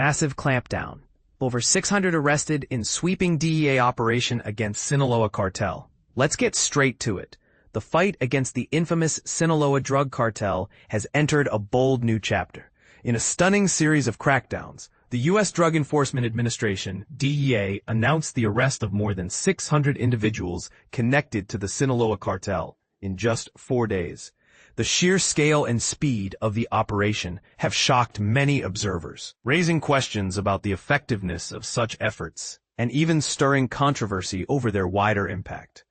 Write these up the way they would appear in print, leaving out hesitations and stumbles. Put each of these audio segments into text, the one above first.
Massive clampdown. Over 600 arrested in sweeping DEA operation against Sinaloa Cartel. Let's get straight to it. The fight against the infamous Sinaloa drug cartel has entered a bold new chapter. In a stunning series of crackdowns, the U.S. Drug Enforcement Administration, DEA, announced the arrest of more than 600 individuals connected to the Sinaloa Cartel in just 4 days. The sheer scale and speed of the operation have shocked many observers, raising questions about the effectiveness of such efforts, and even stirring controversy over their wider impact.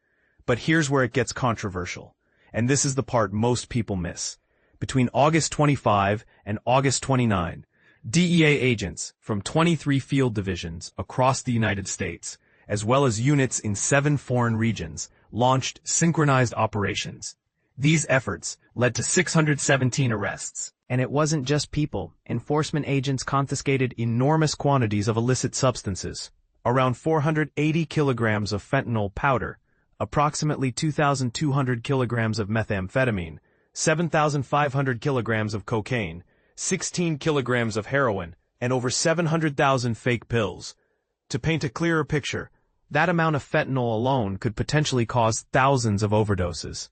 But here's where it gets controversial, and this is the part most people miss. Between August 25 and August 29, DEA agents from 23 field divisions across the United States, as well as units in 7 foreign regions, launched synchronized operations. These efforts led to 617 arrests. And it wasn't just people. Enforcement agents confiscated enormous quantities of illicit substances. Around 480 kilograms of fentanyl powder, approximately 2,200 kilograms of methamphetamine, 7,500 kilograms of cocaine, 16 kilograms of heroin, and over 700,000 fake pills. To paint a clearer picture, that amount of fentanyl alone could potentially cause thousands of overdoses.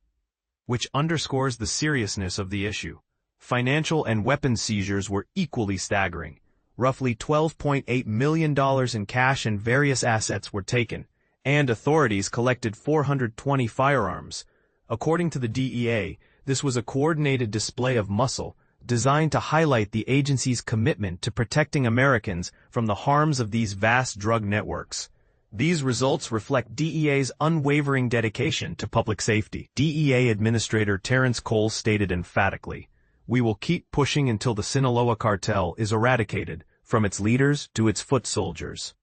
Which underscores the seriousness of the issue. Financial and weapons seizures were equally staggering. Roughly $12.8 million in cash and various assets were taken, and authorities collected 420 firearms. According to the DEA, this was a coordinated display of muscle, designed to highlight the agency's commitment to protecting Americans from the harms of these vast drug networks. These results reflect DEA's unwavering dedication to public safety. DEA Administrator Terrence Cole stated emphatically, "We will keep pushing until the Sinaloa Cartel is eradicated, from its leaders to its foot soldiers."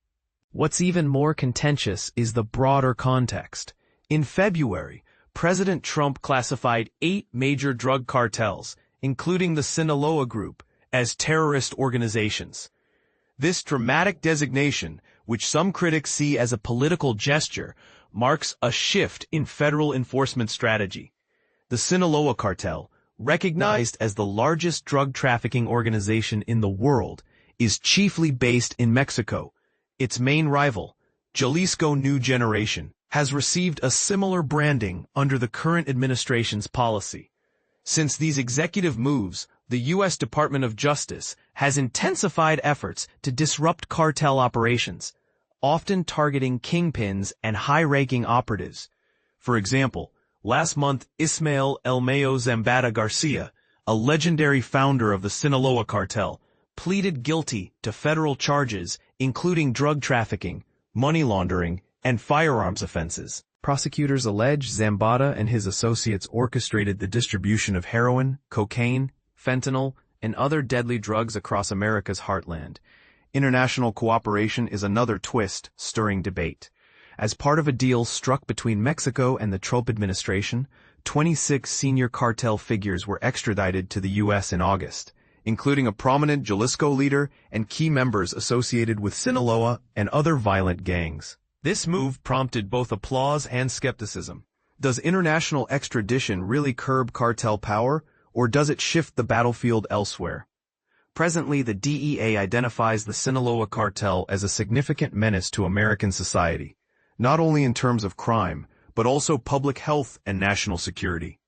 What's even more contentious is the broader context. In February, President Trump classified 8 major drug cartels, including the Sinaloa Group, as terrorist organizations. This dramatic designation, which some critics see as a political gesture, marks a shift in federal enforcement strategy. The Sinaloa Cartel, recognized as the largest drug trafficking organization in the world, is chiefly based in Mexico. Its main rival, Jalisco New Generation, has received a similar branding under the current administration's policy. Since these executive moves, the U.S. Department of Justice has intensified efforts to disrupt cartel operations, often targeting kingpins and high-ranking operatives. For example, last month Ismael Mayo Zambada Garcia, a legendary founder of the Sinaloa Cartel, pleaded guilty to federal charges including drug trafficking, money laundering, and firearms offenses. Prosecutors allege Zambada and his associates orchestrated the distribution of heroin, cocaine, fentanyl, and other deadly drugs across America's heartland. International cooperation is another twist, stirring debate. As part of a deal struck between Mexico and the Trump administration, 26 senior cartel figures were extradited to the U.S. in August, including a prominent Jalisco leader and key members associated with Sinaloa and other violent gangs. This move prompted both applause and skepticism. Does international extradition really curb cartel power, or does it shift the battlefield elsewhere? Presently, the DEA identifies the Sinaloa Cartel as a significant menace to American society, not only in terms of crime, but also public health and national security.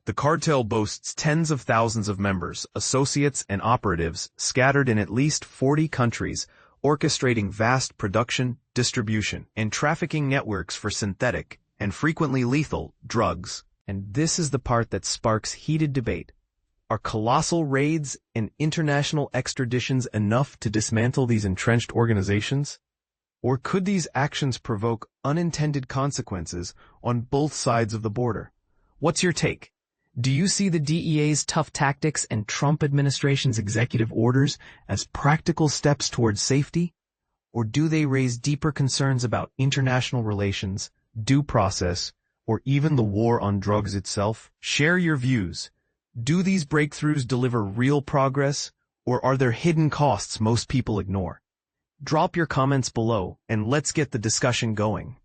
The cartel boasts tens of thousands of members, associates, and operatives scattered in at least 40 countries, orchestrating vast production, distribution, and trafficking networks for synthetic, and frequently lethal, drugs. And this is the part that sparks heated debate. Are colossal raids and international extraditions enough to dismantle these entrenched organizations? Or could these actions provoke unintended consequences on both sides of the border? What's your take? Do you see the DEA's tough tactics and Trump administration's executive orders as practical steps towards safety? Or do they raise deeper concerns about international relations, due process, or even the war on drugs itself? Share your views. Do these breakthroughs deliver real progress, or are there hidden costs most people ignore? Drop your comments below, and let's get the discussion going.